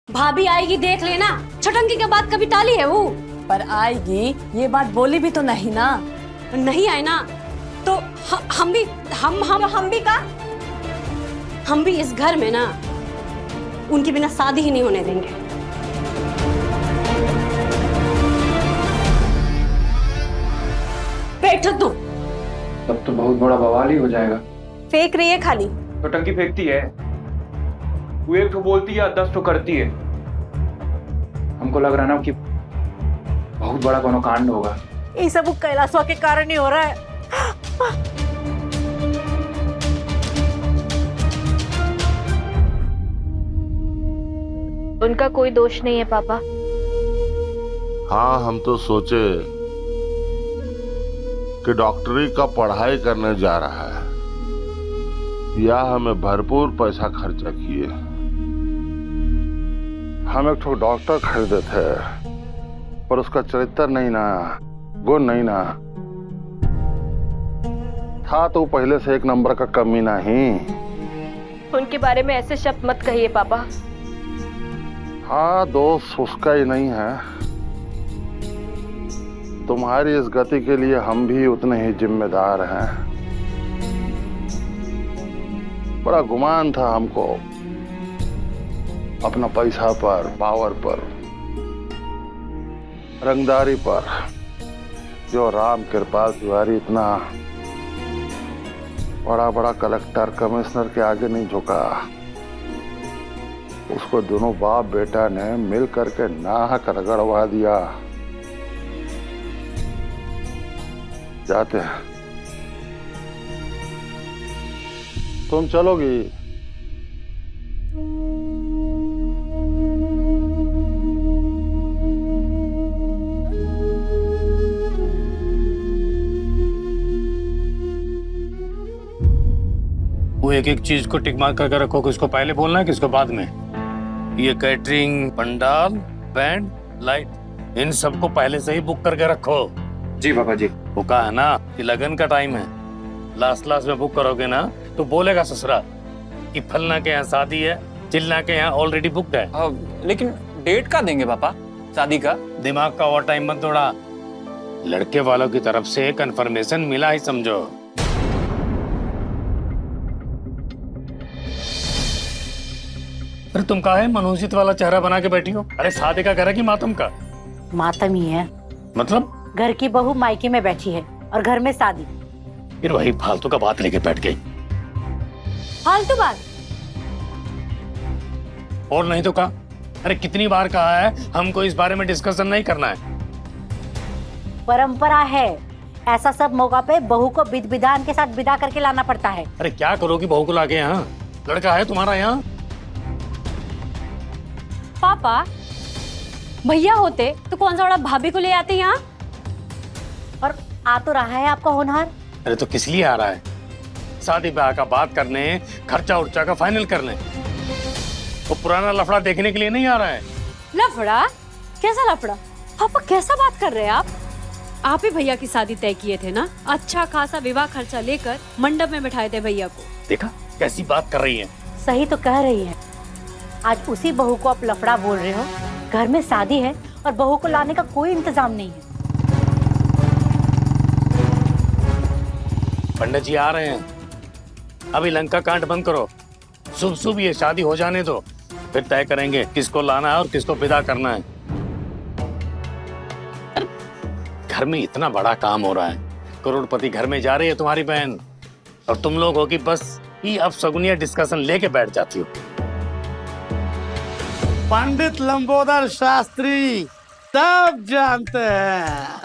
भाभी आएगी देख लेना। छटंकी के बाद कभी टाली है वो? पर आएगी, ये बात बोली भी तो नहीं ना। नहीं आए ना तो हम भी का हम भी इस घर में ना उनके बिना शादी ही नहीं होने देंगे। बैठो तुम। तब तो बहुत बड़ा बवाल ही हो जाएगा। फेंक रही है खाली। तो टंकी फेंकती है, वो एक तो बोलती है 10 तो करती है। हमको लग रहा ना कि बहुत बड़ा कोनो कांड होगा। ये सब वो कैलाशवा के कारण ही हो रहा है। उनका कोई दोष नहीं है पापा। हाँ, हम तो सोचे कि डॉक्टरी का पढ़ाई करने जा रहा है या हमें भरपूर पैसा खर्चा किए। हम एक ठो डॉक्टर खरीदे थे, पर उसका चरित्र नहीं ना, गुण नहीं ना था, तो पहले से एक नंबर का कमी नहीं। उनके बारे में ऐसे शब्द मत कहिए पापा। हाँ, दोष उसका ही नहीं है। तुम्हारी इस गति के लिए हम भी उतने ही जिम्मेदार हैं। बड़ा गुमान था हमको अपना पैसा पर, पावर पर, रंगदारी पर। जो राम कृपाल तिवारी इतना बड़ा बड़ा कलेक्टर, कमिश्नर के आगे नहीं झुका। उसको दोनों बाप बेटा ने मिल करके नाहक रगड़वा दिया। जाते हैं। तुम चलोगी? वो एक एक चीज को टिक मार करके रखो, किसको पहले बोलना है किसको बाद में। ये कैटरिंग, पंडाल, बैंड, लाइट, इन सबको पहले से ही बुक करके रखो। जी पापा जी। वो कहा है ना कि लगन का टाइम है, लास्ट में बुक करोगे ना तो बोलेगा ससुरा कि फलना के यहाँ शादी है, चिल्ला के यहाँ ऑलरेडी बुकड है। लेकिन डेट का देंगे पापा शादी का? दिमाग का ओवर टाइम मत दौड़ा। लड़के वालों की तरफ से कंफर्मेशन मिला ही समझो। अरे तुम कहा है मनोजित वाला चेहरा बना के बैठी हो? अरे शादी का घर है कि मातम का? मातम ही है। मतलब घर की बहू मायके में बैठी है और घर में शादी। फिर वही फालतू का बात लेके बैठ गई। फालतू बात? और नहीं तो कहा। अरे कितनी बार कहा है हमको इस बारे में डिस्कशन नहीं करना है। परंपरा है, ऐसा सब मौका पे बहू को विधि विधान के साथ विदा करके लाना पड़ता है। अरे क्या करोगी बहू को लाके यहाँ? लड़का है तुम्हारा यहाँ? पापा भैया होते तो कौन सा बड़ा भाभी को ले आते यहाँ? और आ तो रहा है आपका होनहार। अरे तो किस लिए आ रहा है? शादी ब्याह का बात करने, खर्चा उर्चा का फाइनल करने। वो पुराना लफड़ा देखने के लिए नहीं आ रहा है। लफड़ा? कैसा लफड़ा? पापा कैसा बात कर रहे हैं आप? आप ही भैया की शादी तय किए थे ना? अच्छा खासा विवाह खर्चा लेकर मंडप में बिठाए थे भैया को। देखा कैसी बात कर रही है। सही तो कह रही है। आज उसी बहू को आप लफड़ा बोल रहे हो। घर में शादी है और बहू को लाने का कोई इंतजाम नहीं है। पंडित जी आ रहे हैं, अभी लंका कांड बंद करो। शुभ शुभ ये शादी हो जाने दो, फिर तय करेंगे किसको लाना है और किसको विदा करना है। घर में इतना बड़ा काम हो रहा है, करोड़पति घर में जा रही है तुम्हारी बहन, और तुम लोग हो कि बस ये अब सगुनिया डिस्कशन लेके बैठ जाती हो। पंडित लंबोदर शास्त्री सब जानते हैं।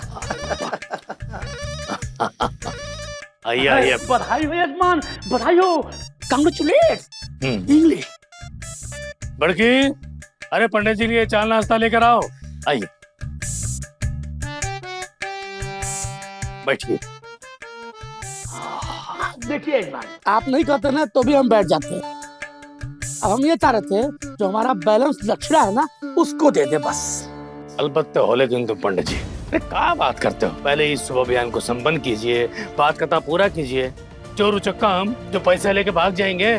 आइए आइए। बधाई हो यजमान, बधाई हो। कांग्रेचुलेट। इंग्लिश। बड़की, अरे पंडित जी लिए चाय नाश्ता लेकर आओ। आइए बैठिए। देखिए यजमान, आप नहीं कहते ना तो भी हम बैठ जाते हैं। अब हम ये चाह रहे थे जो हमारा बैलेंस दक्षिणा है ना उसको दे दे बस। अलबत्ते हो, लेकिन तुम पंडित जी अरे क्या बात करते हो? पहले इस शुभ अभियान को संपन्न कीजिए, बात कथा पूरा कीजिए। चोर उचक्का हम जो पैसे लेके भाग जाएंगे।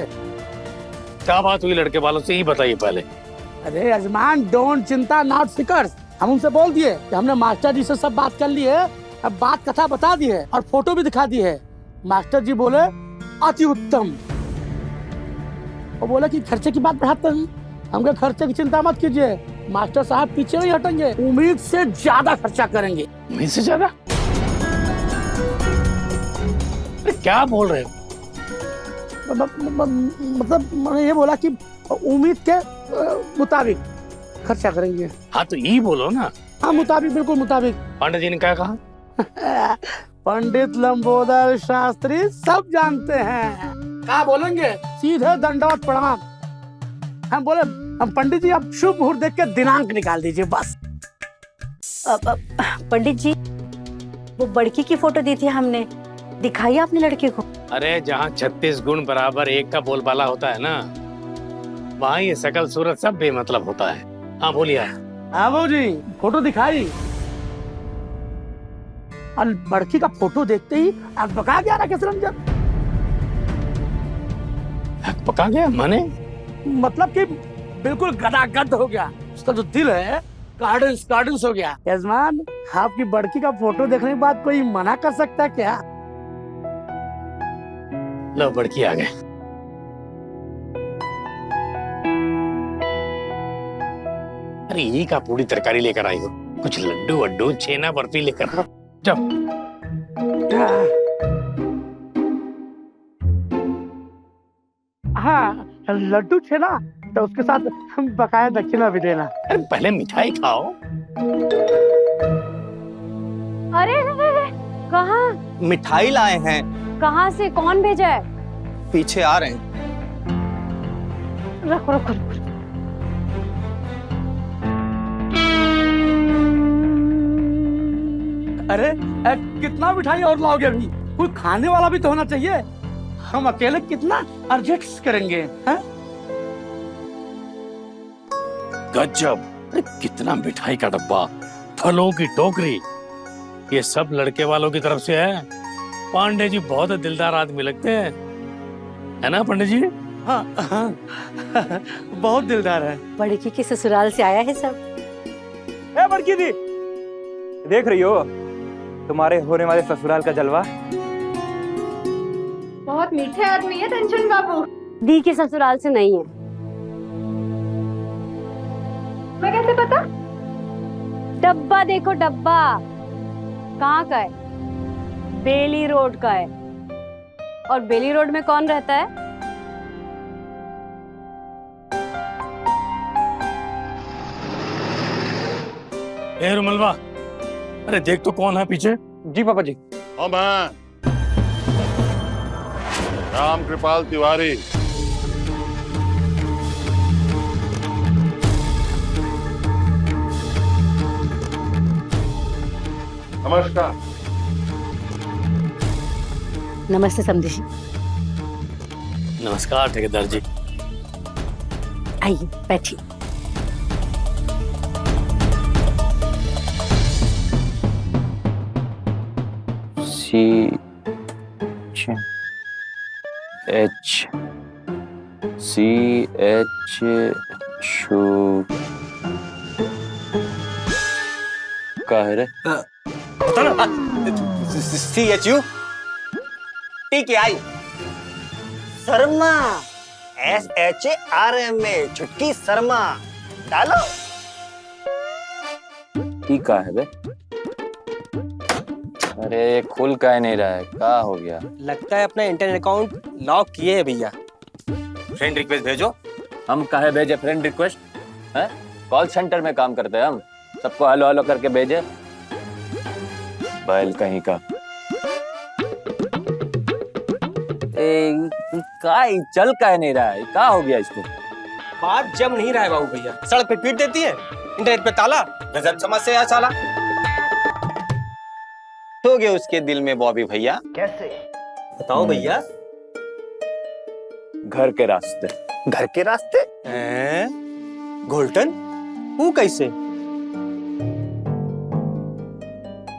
क्या बात हुई लड़के वालों से, ही बताइए पहले। अरे यजमान डोंट चिंता नॉट फिकर्स, हम उनसे बोल दिए कि हमने मास्टर जी से सब बात कर ली है, अब बात कथा बता दी है और फोटो भी दिखा दी है। मास्टर जी बोले अति उत्तम। वो बोले कि खर्चे की बात बढ़ाते हैं, हमके खर्चे की चिंता मत कीजिए, मास्टर साहब पीछे नहीं हटेंगे, उम्मीद से ज्यादा खर्चा करेंगे। उम्मीद से ज्यादा? अरे क्या बोल रहे हो? मतलब मैंने ये बोला कि उम्मीद के मुताबिक खर्चा करेंगे। हाँ तो ये बोलो ना। हाँ मुताबिक, बिल्कुल मुताबिक। पांडे जी ने क्या कहा? पंडित लंबोदर शास्त्री सब जानते हैं, क्या बोलेंगे? सीधे दंडवत प्रणाम। हम बोले हम पंडित जी आप शुभ मुहूर्त देख के दिनांक निकाल दीजिए बस। पंडित जी वो बड़की की फोटो दी थी हमने, दिखाई आपने लड़के को? अरे जहाँ 36 गुण बराबर 1 का बोलबाला होता है ना, वहाँ ये सकल सूरत सब बेमतलब होता है। हाँ बोलिए। हाँ बाबू जी फोटो दिखाई और बड़की का फोटो देखते ही अब बका गया राकेश रंजन। पका गया माने? मतलब कि बिल्कुल गदागद हो गया, उसका जो दिल है गार्डन्स हो गया। यजमान आपकी बड़की का फोटो देखने के बाद कोई मना कर सकता है क्या? लो बड़की आ गए। अरे ये का पूरी तरकारी लेकर आई हो, कुछ लड्डू वड्डू छेना बर्फी लेकर आओ। जाओ। हाँ लड्डू छेना तो उसके साथ हम बकाया दक्षिणा भी देना। अरे पहले मिठाई खाओ। अरे कहाँ मिठाई लाए हैं, कहाँ से, कौन भेजा है? पीछे आ रहे हैं। रखो रखो रखो। अरे कितना मिठाई और लाओगे? अभी कोई खाने वाला भी तो होना चाहिए, हम अकेले कितना एडजस्ट करेंगे? हैं? गजब! अरे कितना मिठाई का डब्बा, फलों की टोकरी, ये सब लड़के वालों की तरफ से है। पांडे जी बहुत दिलदार आदमी लगते हैं, है ना पंडित जी? हाँ, हाँ बहुत दिलदार है। बड़की के ससुराल से आया है सब। ए बड़की दी, देख रही हो तुम्हारे होने वाले ससुराल का जलवा? बहुत मीठे आदमी है टेंशन बाबू। दी के ससुराल से नहीं है। मैं कैसे पता? डब्बा देखो, डब्बा कहाँ का है? बेली रोड का है। और बेली रोड में कौन रहता है? ए रुमलवा, अरे देख तो कौन है पीछे। जी पापा जी। और मैं राम कृपाल तिवारी। नमस्कार। नमस्ते समझी जी। नमस्कार ठेकेदार जी। आइए बैठिए। CH शू का है रे? CHU TKI शर्मा, SHRMA छुटकी शर्मा डालो। ई का है बे? अरे खुल का नहीं रहा है, क्या हो गया? लगता है अपना इंटरनेट अकाउंट लॉक किए है भैया। फ्रेंड रिक्वेस्ट भेजो। हम काहे भेजे फ्रेंड रिक्वेस्ट? हैं? कॉल सेंटर में काम करते हैं हम, सबको हेलो हेलो करके भेजे। बैल कहीं का। काय चल का नहीं रहा है, क्या हो गया इसको? बात जम नहीं रहा है बाबू भैया, सड़क पे पीट देती है, इंटरनेट पे ताला, गजब समस्या है साला। हो गया उसके दिल में बॉबी भैया। कैसे बताओ भैया? घर के रास्ते। घर के रास्ते? गोल्टन वो कैसे?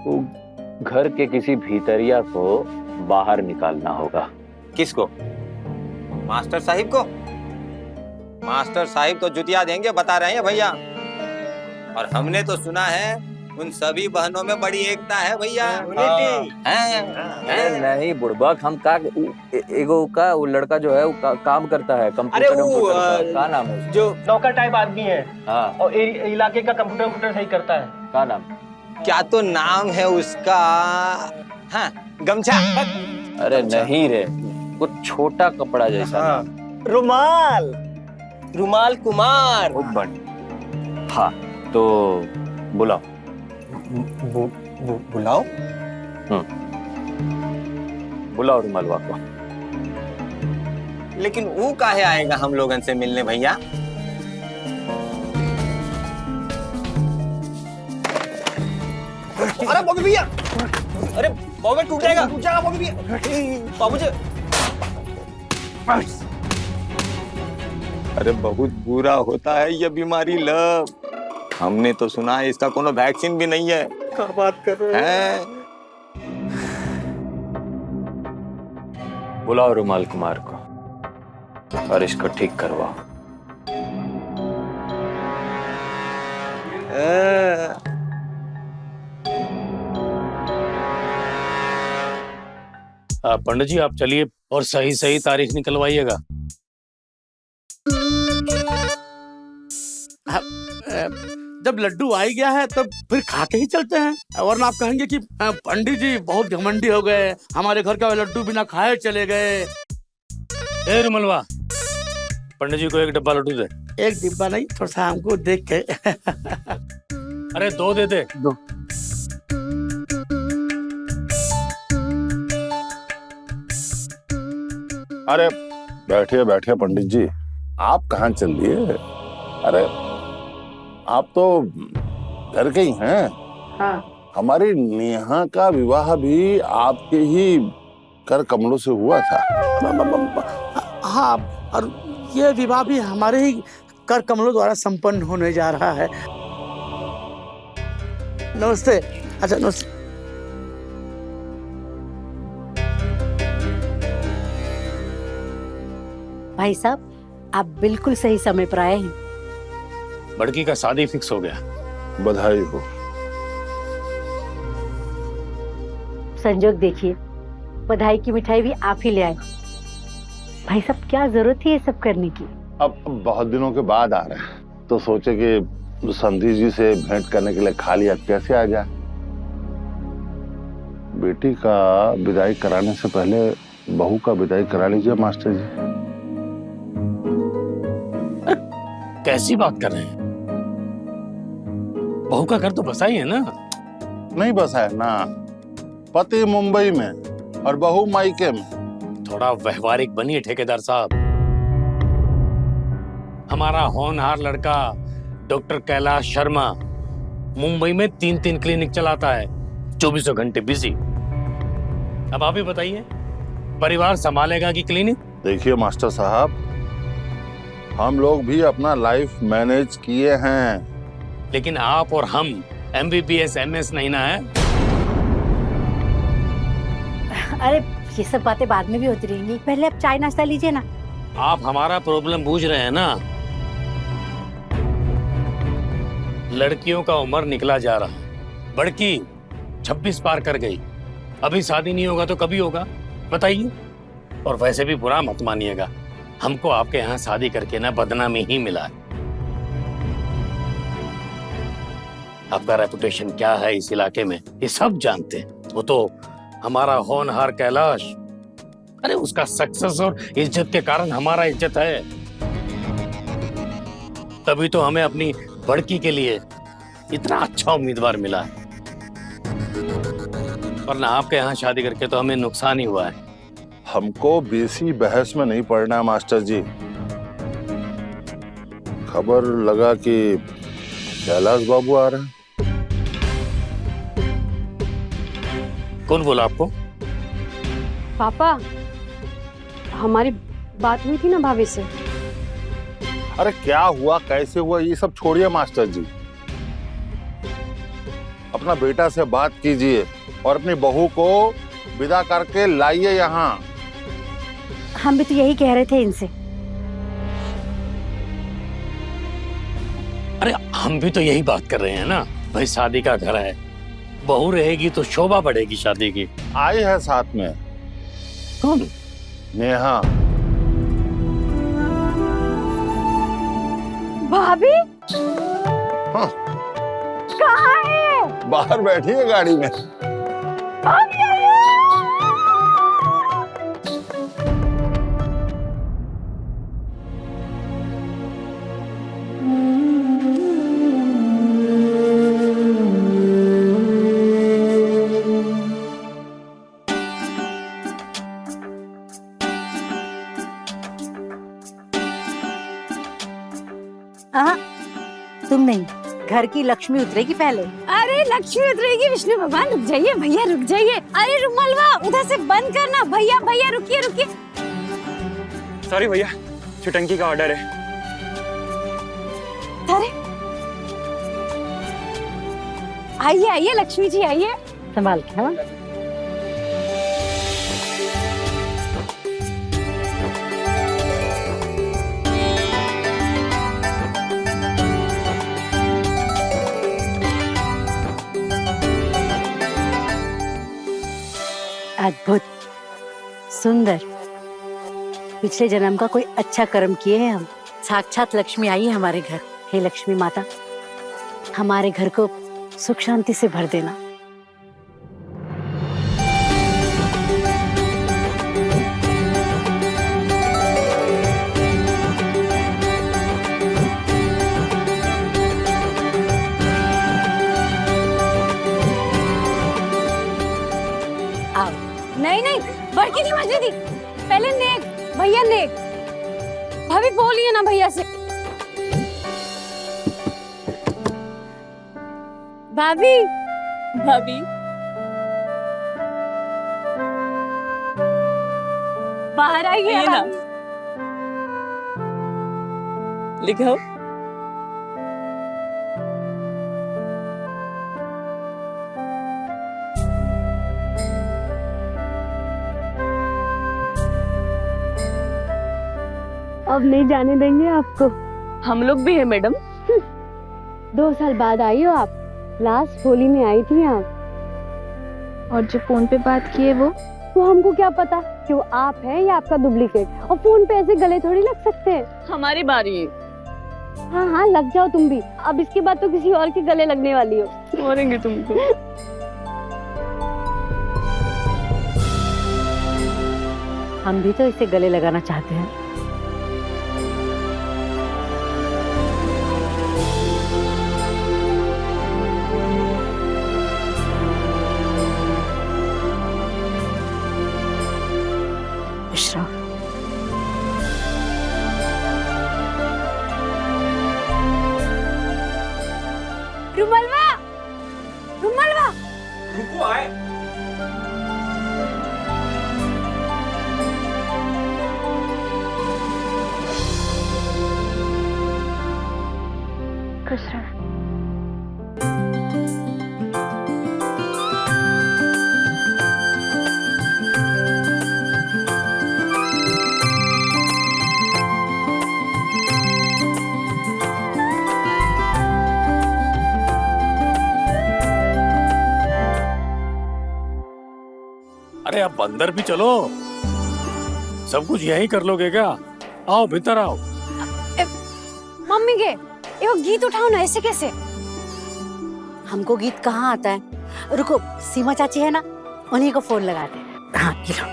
वो घर के किसी भीतरिया को बाहर निकालना होगा। किसको? मास्टर साहिब को? मास्टर साहिब तो जुतिया देंगे बता रहे हैं भैया। और हमने तो सुना है उन सभी बहनों में बड़ी एकता है भैया। नहीं बुड़बक, हम का एगो का वो लड़का जो है वो काम करता है कंप्यूटर। अरे वो का नाम है जो नौकर टाइप आदमी है। हाँ। और इलाके का कंप्यूटर सही करता है। का नाम? क्या तो नाम है उसका। हाँ, गमछा। अरे नहीं रे, वो छोटा कपड़ा जैसा। हाँ। रुमाल। रुमाल कुमार। हाँ तो बुलाओ। बुलाओ। बुलाओ रुमालवा को। लेकिन वो काहे आएगा हम लोगन से मिलने भैया? अरे बॉबी भैया, अरे बॉबी टूट जाएगा बॉबी भैया। बाबूजी। अरे बहुत बुरा होता है ये बीमारी लब। हमने तो सुना है इसका कोनो वैक्सीन भी नहीं है। क्या बात कर रहे हैं? बुलाओ रुमाल कुमार को और इसको ठीक करवाओ। पंडित जी आप चलिए और सही सही तारीख निकलवाइएगा। जब लड्डू आ ही गया है तब फिर खा के ही चलते हैं, वरना आप कहेंगे कि पंडित जी बहुत घमंडी हो गए, हमारे घर का लड्डू बिना खाए चले गए। ए रुमलवा, पंडित जी को एक डब्बा लड्डू दे। एक डिब्बा नहीं, थोड़ा सा हमको देख के। अरे 2 दे दे। 2। अरे बैठिए बैठिए पंडित जी, आप कहाँ चल दिए? अरे आप तो घर के ही हैं। हाँ। हमारी नेहा का विवाह भी आपके ही कर कमलों से हुआ था। हाँ, और ये विवाह भी हमारे ही कर कमलों द्वारा संपन्न होने जा रहा है। नमस्ते। अच्छा नमस्ते। भाई साहब, आप बिल्कुल सही समय पर आए हैं। बड़की का शादी फिक्स हो गया। बधाई हो। संजोग देखिए, बधाई की मिठाई भी आप ही ले आए। भाई साहब, क्या जरूरत थी ये सब करने की? अब बहुत दिनों के बाद आ रहे हैं तो सोचे कि संधि जी से भेंट करने के लिए खाली हाथ कैसे आ जाए। बेटी का विदाई कराने से पहले बहू का विदाई करा लीजिए मास्टर जी। कैसी बात कर रहे हैं? बहू का घर तो बसा ही है ना? नहीं बसा है ना, पति मुंबई में और बहू मायके में। थोड़ा व्यवहारिक बनिए ठेकेदार साहब। हमारा होनहार लड़का डॉक्टर कैलाश शर्मा मुंबई में 3 क्लिनिक चलाता है, 24 घंटे बिजी। अब आप ही बताइए, परिवार संभालेगा कि क्लिनिक? देखिए मास्टर साहब, हम लोग भी अपना लाइफ मैनेज किए हैं। लेकिन आप और हम MBBS MS नहीं ना है। अरे ये सब बातें बाद में भी होती रहेंगी, पहले आप चाय नाश्ता लीजिए ना। आप हमारा प्रॉब्लम बूझ रहे हैं ना? लड़कियों का उम्र निकला जा रहा है। बड़की 26 पार कर गई, अभी शादी नहीं होगा तो कभी होगा बताइए? और वैसे भी बुरा मत मानिएगा, हमको आपके यहाँ शादी करके ना बदनामी ही मिला है। आपका रेपुटेशन क्या है इस इलाके में ये सब जानते हैं। वो तो हमारा होनहार कैलाश, अरे उसका सक्सेस और इज्जत के कारण हमारा इज्जत है। तभी तो हमें अपनी बड़की के लिए इतना अच्छा उम्मीदवार मिला है, वरना आपके यहाँ शादी करके तो हमें नुकसान ही हुआ है। हमको बेसी बहस में नहीं पड़ना मास्टर जी। खबर लगा कि कैलाश बाबू आ रहे हैं। कौन बोला आपको? पापा, हमारी बात हुई थी ना भाभी से। अरे क्या हुआ, कैसे हुआ, ये सब छोड़िए मास्टर जी। अपना बेटा से बात कीजिए और अपनी बहू को विदा करके लाइए यहाँ। हम भी तो यही कह रहे थे इनसे। अरे हम भी तो यही बात कर रहे हैं ना भाई, शादी का घर है, बहू रहेगी तो शोभा बढ़ेगी शादी की। आई है साथ में। कौन? नेहा। भाभी हाँ। कहाँ है? बाहर बैठी है गाड़ी में। भाभी आई है। तुम नहीं, घर की लक्ष्मी उतरेगी पहले। अरे लक्ष्मी उतरेगी, विष्णु भगवान रुक जाइए, भैया रुक जाइए। अरे रुमालवा उधर से बंद करना। भैया भैया रुकिए रुकिए। सॉरी भैया, छुटंकी का ऑर्डर है। अरे आइए आइए लक्ष्मी जी आइए। संभाल के। हाँ अद्भुत, सुंदर। पिछले जन्म का कोई अच्छा कर्म किए हैं हम। साक्षात लक्ष्मी आई है हमारे घर। हे लक्ष्मी माता, हमारे घर को सुख शांति से भर देना। नहीं नहीं, बड़की नहीं मजली थी। पहले नेक, भैया नेक। भाभी बोलिए ना भैया से। भाभी भाभी बाहर आइए ना। लिखो। अब नहीं जाने देंगे आपको। हम लोग भी है मैडम। 2 साल बाद आई हो आप। लास्ट होली में आई थी आप। और जो फोन पे बात की है वो हमको क्या पता कि वो आप है या आपका डुप्लीकेट। और फोन पे ऐसे गले थोड़ी लग सकते हैं। हमारी बारी है। हाँ हाँ लग जाओ तुम भी। अब इसके बाद तो किसी और के गले लगने वाली हो। मारेंगे तुमको। हम भी तो इसे गले लगाना चाहते हैं। रुमलवा रुमलवा रुको आए। खुश रहो। अरे आप अंदर भी चलो, सब कुछ यहीं कर लोगे क्या? आओ भीतर आओ। मम्मी के ये गीत उठाओ ना, ऐसे कैसे? हमको गीत कहाँ आता है। रुको, सीमा चाची है ना, उन्हीं को फोन लगाते हैं। हाँ ये लो।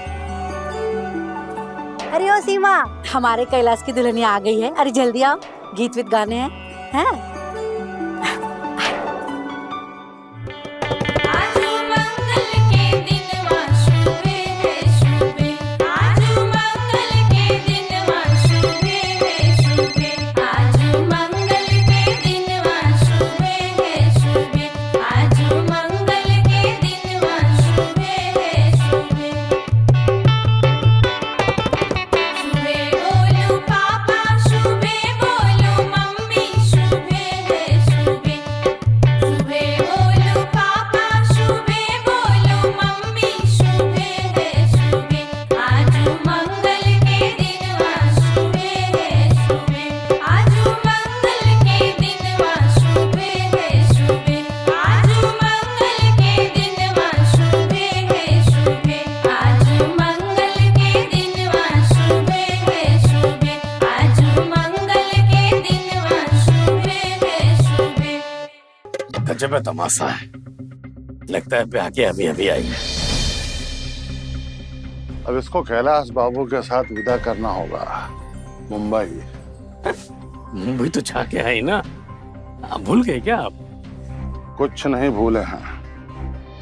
अरे ओ सीमा, हमारे कैलाश की दुल्हनिया आ गई है। अरे जल्दी आओ, गीत वित गाने हैं। हैं? शुभे बोलो पापा, शुभे बोलो मम्मी, शुभे गजब तमाशा है। लगता है ब्याह के अभी अभी आई है। अब इसको कैलाश बाबू के साथ विदा करना होगा मुंबई। मुंबई तो जाके आई ना, आप भूल गए क्या आप? कुछ नहीं भूले हैं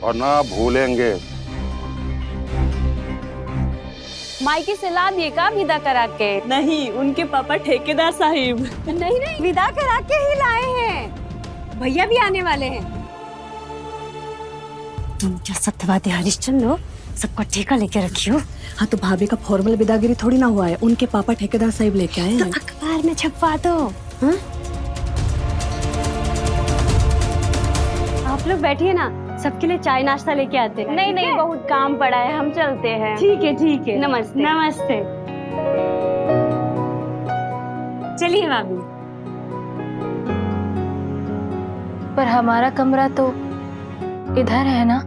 और ना भूलेंगे। मायके से ला दिए का विदा करा के? नहीं, उनके पापा ठेकेदार साहिब। नहीं नहीं, विदा करा के ही लाए हैं। भैया भी आने वाले हैं। तुम क्या सत्यवादी हरिश्चंद्र हो? सबका ठेका लेके रखियो। हाँ तो भाभी का फॉर्मल विदागिरी थोड़ी ना हुआ है, उनके पापा ठेकेदार साहिब लेके आए हैं। तो अखबार में छपवा दो। हाँ? आप लोग बैठिए ना, सबके लिए चाय नाश्ता लेके आते हैं। नहीं नहीं, बहुत काम पड़ा है, हम चलते हैं। ठीक है ठीक है। नमस्ते। नमस्ते। चलिए भाभी। पर हमारा कमरा तो इधर है ना?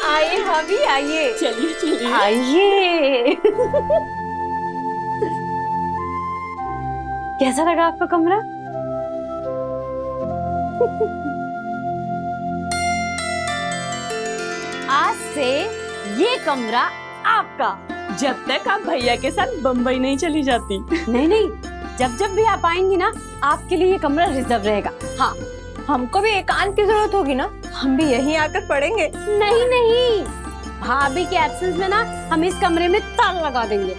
आइए भाभी आइए। चलिए चलिए। आइए। कैसा लगा आपका कमरा? आज से ये कमरा आपका। जब तक आप भैया के साथ बम्बई नहीं चली जाती। नहीं नहीं, जब जब भी आप आएंगी ना, आपके लिए ये कमरा रिजर्व रहेगा। हाँ, हमको भी एकांत की जरूरत होगी ना, हम भी यहीं आकर पढ़ेंगे। नहीं नहीं, भाभी के एब्सेंस में ना हम इस कमरे में ताला लगा देंगे।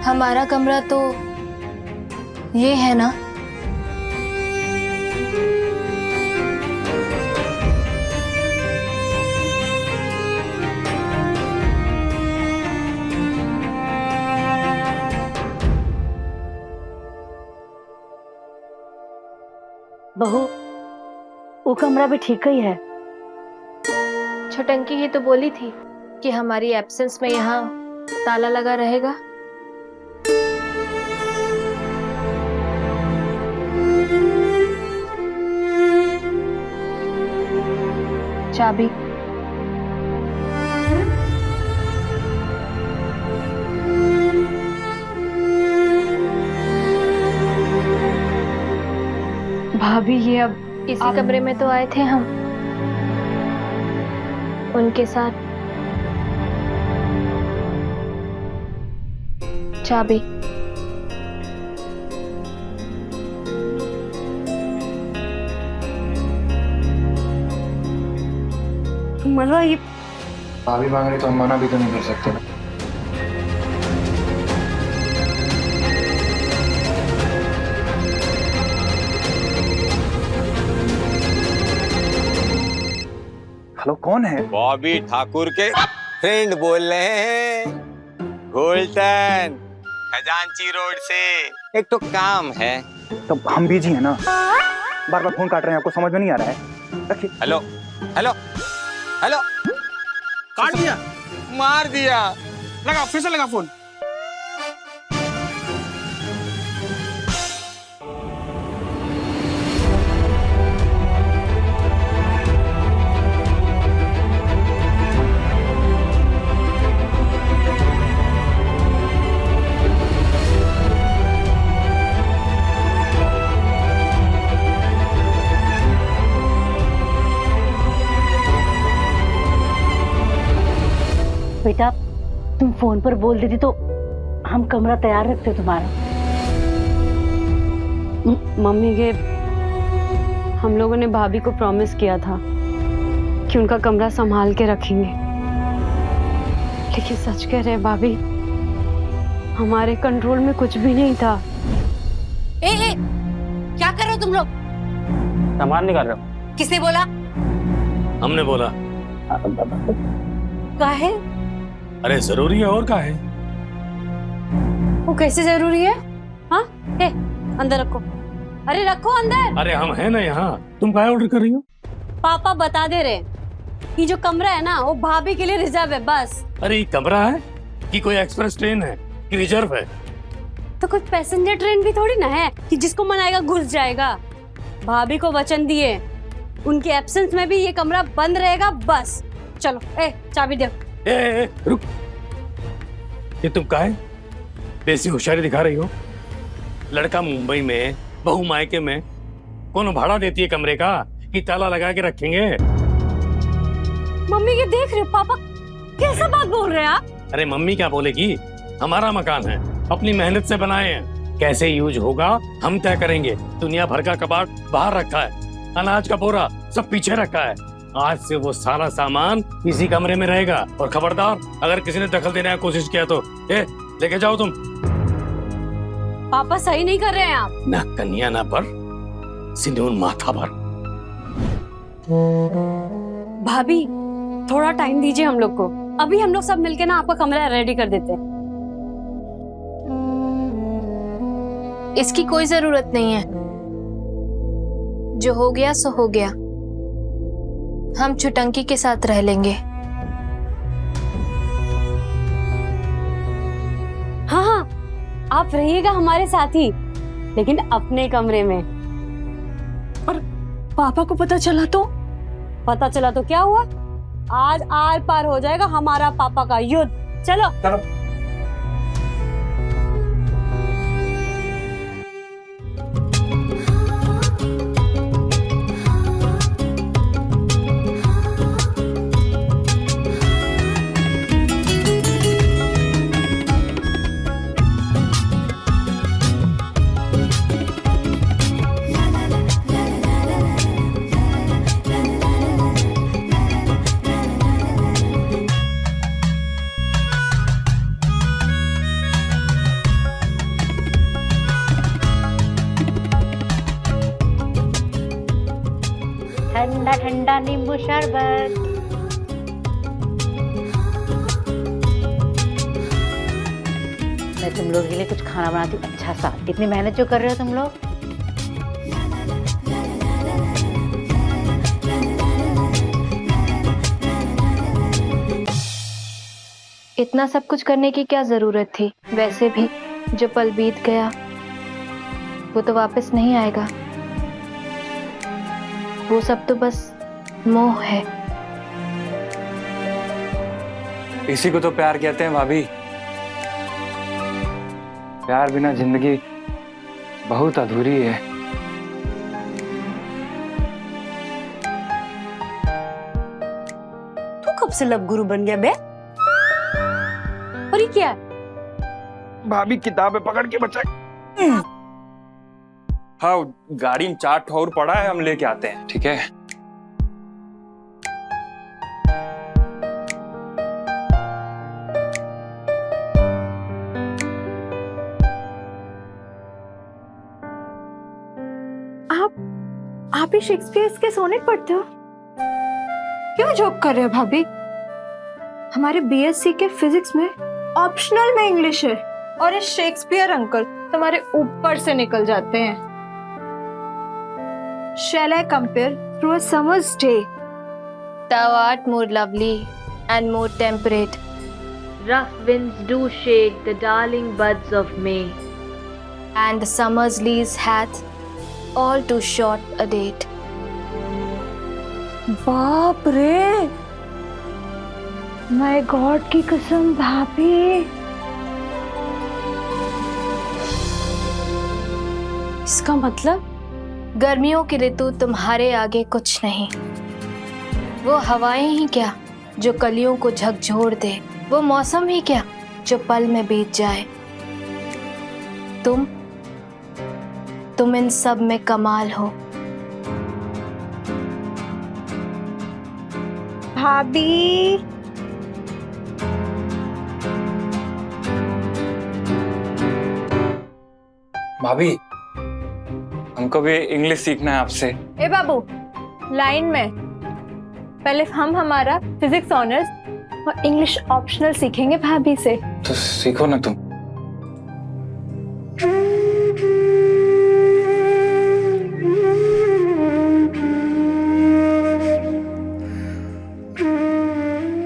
हमारा कमरा तो ये है ना? बहू, वो कमरा भी ठीक ही है। छटंकी ही तो बोली थी कि हमारी एब्सेंस में यहाँ ताला लगा रहेगा। चाबी। भाभी ये अब इसी कमरे में तो आए थे हम, उनके साथ। चाबी। मतलब ये भाभी मांग रही तो हम मना भी तो नहीं कर सकते ना। हेलो, कौन है? बॉबी ठाकुर के फ्रेंड बोल रहे हैं, गोल्टन, खजांची रोड से। एक तो काम है। तो हम बिजी हैं ना, बार बार फोन काट रहे हैं, आपको समझ में नहीं आ रहा है? रखिए। Hello hello hello. काट दिया, मार दिया। लगा, फिर से लगा फोन। बेटा, तुम फोन पर बोल देती तो हम कमरा तैयार रखते तुम्हारा। मम्मी के हम लोगों ने भाभी को प्रॉमिस किया था कि उनका कमरा संभाल के रखेंगे, लेकिन सच कह रहे हैं भाभी, हमारे कंट्रोल में कुछ भी नहीं था। ए, क्या कर रहे हो तुम लोग? सामान निकाल रहा हूँ। किसने बोला? हमने बोला। क्या है? अरे जरूरी है और क्या है? वो कैसे जरूरी है? हाँ, अंदर रखो। अरे रखो अंदर। अरे हम हैं ना यहाँ, तुम क्या ऑर्डर कर रही हो? पापा बता दे रहे, ये जो कमरा है ना वो भाभी के लिए रिजर्व है बस। अरे ये कमरा है कि कोई एक्सप्रेस ट्रेन है कि रिजर्व है? तो कुछ पैसेंजर ट्रेन भी थोड़ी ना है कि जिसको मन आएगा घुस जाएगा। भाभी को वचन दिए, उनके एब्सेंस में भी ये कमरा बंद रहेगा बस। चलो चाबी दो। रुक, ये तुम काहे बेसी होशियारी दिखा रही हो? लड़का मुंबई में, बहू मायके में, कौन भाड़ा देती है कमरे का कि ताला लगा के रखेंगे? मम्मी के देख रहे हो पापा कैसा बात बोल रहे हैं आप? अरे मम्मी क्या बोलेगी, हमारा मकान है, अपनी मेहनत से बनाए हैं, कैसे यूज होगा हम तय करेंगे। दुनिया भर का कबाड़ बाहर रखा है, अनाज का बोरा सब पीछे रखा है। आज से वो सारा सामान इसी कमरे में रहेगा। और खबरदार, अगर किसी ने दखल देने की कोशिश किया तो लेके जाओ तुम। पापा सही नहीं कर रहे हैं आप। ना कन्या ना पर, सिंदूर माथा पर। भाभी थोड़ा टाइम दीजिए हम लोग को, अभी हम लोग सब मिलके ना आपका कमरा रेडी कर देते हैं। इसकी कोई जरूरत नहीं है, जो हो गया सो हो गया। हम छुटंकी के साथ रह लेंगे। हाँ, आप रहिएगा हमारे साथ ही, लेकिन अपने कमरे में। और पापा को पता चला तो? पता चला तो क्या हुआ, आज आर पार हो जाएगा हमारा पापा का युद्ध। चलो चलो। ठंडा ठंडा नींबू शरबत। मैं तुम लोगों के लिए कुछ खाना बनाती हूँ अच्छा सा। इतनी मेहनत जो कर रहे हो तुम लोग। इतना सब कुछ करने की क्या जरूरत थी? वैसे भी जो पल बीत गया वो तो वापस नहीं आएगा। वो सब तो बस मोह है। इसी को तो प्यार कहते हैं भाभी। प्यार बिना जिंदगी बहुत अधूरी है। तू कब से लव गुरु बन गया बे? और ये क्या है? भाभी किताबें पकड़ के बचा। हाँ, गाड़ी में चाट और पड़ा है, हम लेके आते हैं, ठीक है? आप ही शेक्सपियर के सोनेट पढ़ते हो? क्यों जोक कर रहे हो भाभी? हमारे बीएससी के फिजिक्स में ऑप्शनल में इंग्लिश है, और ये शेक्सपियर अंकल तुम्हारे ऊपर से निकल जाते हैं। Shall I compare through a summer's day? Thou art more lovely and more temperate. Rough winds do shake the darling buds of May, and the summer's lease hath all too short a date. बाप रे, my God की कसम भाभी। इसका मतलब गर्मियों की ऋतु तुम्हारे आगे कुछ नहीं। वो हवाएं ही क्या जो कलियों को झकझोर दे, वो मौसम ही क्या जो पल में बीत जाए। तुम इन सब में कमाल हो। भाभी भाभी, हमको भी इंग्लिश सीखना है आपसे। ए बाबू, लाइन में। पहले हम हमारा फिजिक्स ऑनर्स और इंग्लिश ऑप्शनल सीखेंगे भाभी से। तो सीखो ना तुम।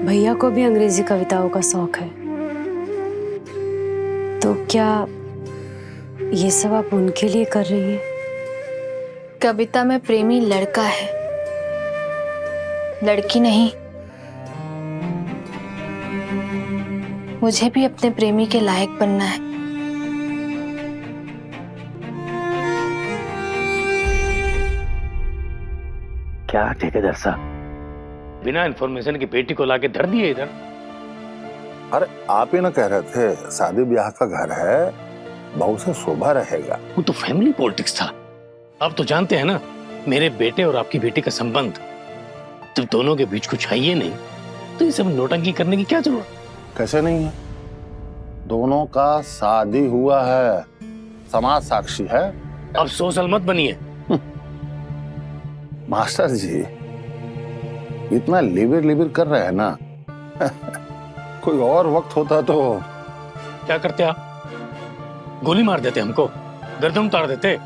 भैया को भी अंग्रेजी कविताओं का शौक है, तो क्या ये सब आप उनके लिए कर रही हैं? कविता में प्रेमी लड़का है, लड़की नहीं। मुझे भी अपने प्रेमी के लायक बनना है। क्या ठेकेदार साहब, बिना इन्फॉर्मेशन की बेटी को लाके धर दिए इधर? अरे आप ही ना कह रहे थे शादी ब्याह का घर है, बहू से शोभा रहेगा। वो तो फैमिली पॉलिटिक्स था। आप तो जानते हैं ना मेरे बेटे और आपकी बेटी का संबंध। जब दोनों के बीच कुछ है ही नहीं तो ये सब नोटंकी करने की क्या जरूरत? कैसे नहीं है, दोनों का शादी हुआ है, समाज साक्षी है। अब सोशल मत बनिए। मास्टर जी इतना लिबिर कर रहे हैं ना कोई और वक्त होता तो क्या करते आप? गोली मार देते हमको, गर्दन उतार देते।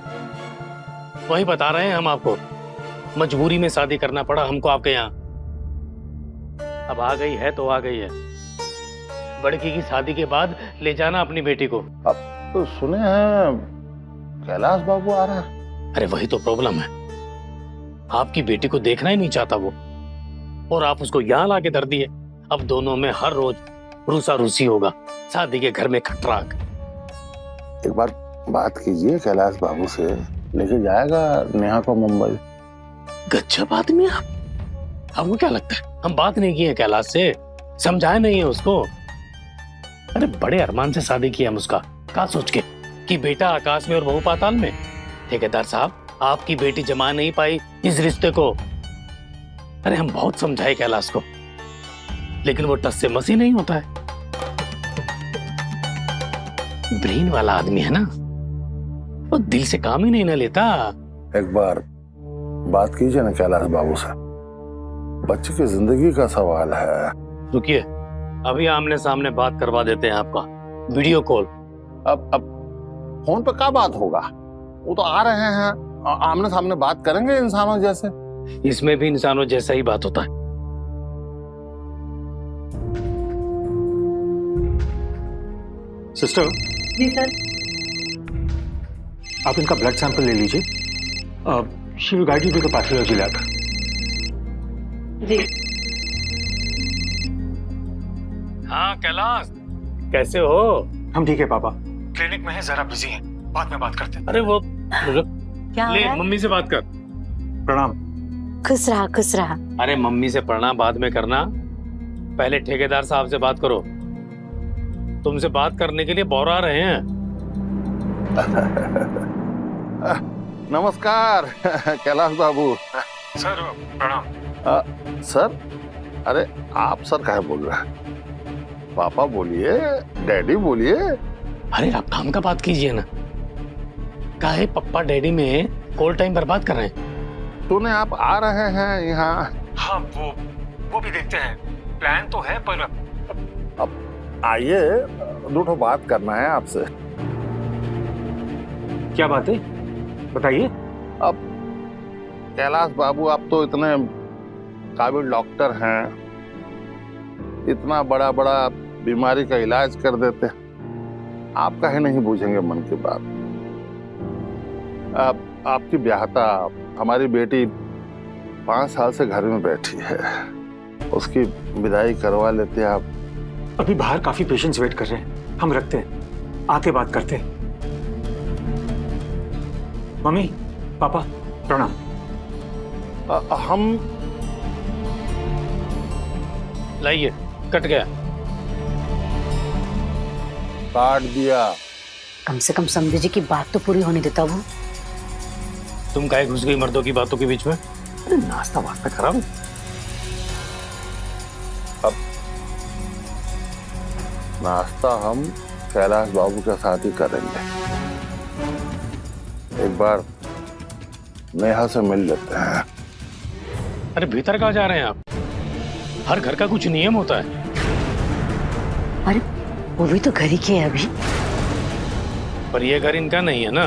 वही बता रहे हैं हम आपको, मजबूरी में शादी करना पड़ा हमको आपके यहाँ। अब आ गई है तो आ गई है। बड़की की शादी के बाद ले जाना अपनी बेटी को। अब तो सुने हैं कैलाश बाबू आ रहा है। अरे वही तो प्रॉब्लम है, आपकी बेटी को देखना ही नहीं चाहता वो, और आप उसको यहाँ लाके धर दिए। अब दोनों में हर रोज रूसा रूसी होगा, शादी के घर में खटराक। एक बार बात कीजिए कैलाश बाबू से, लेके जाएगा नेहा को मुंबई। गजब आदमी आप। आपको क्या लगता है हम बात नहीं किए कैलाश से, समझाए नहीं है उसको? अरे बड़े अरमान से शादी किया हम उसका, क्या सोच के कि बेटा आकाश में और बहू पाताल में। ठेकेदार साहब, आपकी बेटी जमा नहीं पाई इस रिश्ते को। अरे हम बहुत समझाए कैलाश को, लेकिन वो टस से मसी नहीं होता है। ब्रेन वाला आदमी है ना, वो दिल से काम ही नहीं ना लेता। एक बार बात कीजिए ना कैलाश बाबू से, बच्चे की जिंदगी का सवाल है। रुकिए, अभी आमने सामने बात करवा देते हैं आपका, वीडियो कॉल। अब फोन पे क्या बात होगा, वो तो आ रहे हैं, आमने सामने बात करेंगे इंसानों जैसे। इसमें भी इंसानों जैसा ही बात होता है। सिस्टर। जी सर। आप इनका ब्लड सैंपल ले लीजिए। She will guide you to the pathology lab. जी। हाँ कैलाश, कैसे हो? हम ठीक है पापा, क्लिनिक में है, जरा बिजी हैं, बाद में बात करते हैं। अरे वो क्या ले, है? मम्मी से बात कर। प्रणाम। खुश रहा खुश रहा। अरे मम्मी से प्रणाम बाद में करना, पहले ठेकेदार साहब से बात करो। तुमसे बात करने के लिए बौरा रहे हैं। नमस्कार कैलाश बाबू। सर प्रणाम। सर? अरे आप सर काहे बोल रहे हैं? पापा बोलिए, डैडी बोलिए। अरे आप काम का बात कीजिए ना, काहे पप्पा डैडी में कॉल टाइम बर्बाद कर रहे हैं? सुने आप आ रहे हैं यहाँ। हाँ वो भी देखते हैं, प्लान तो है, पर अब आइए, दो बात करना है आपसे। क्या बात है बताइए। अब कैलाश बाबू, आप तो इतने काबिल डॉक्टर हैं, इतना बड़ा बड़ा बीमारी का इलाज कर देते, आप काहे नहीं पूछेंगे मन की बात? अब आपकी ब्याहता हमारी बेटी 5 साल से घर में बैठी है, उसकी विदाई करवा लेते आप। अभी बाहर काफी पेशेंट्स वेट कर रहे हैं, हम रखते हैं, आके बात करते हैं। मम्मी पापा प्रणाम। हम लाइए, कट गया। काट दिया। कम से कम समझे जी की बात तो पूरी होने देता वो। तुम काहे घुस गई मर्दों की बातों के बीच में? अरे नाश्ता वास्ता खराब। अब नाश्ता हम कैलाश बाबू के साथ ही करेंगे। एक बार नेहा से मिल लेते हैं। अरे भीतर कहाँ जा रहे हैं आप? हर घर का कुछ नियम होता है। अरे वो भी तो घर ही के है अभी। पर ये घर इनका नहीं है ना।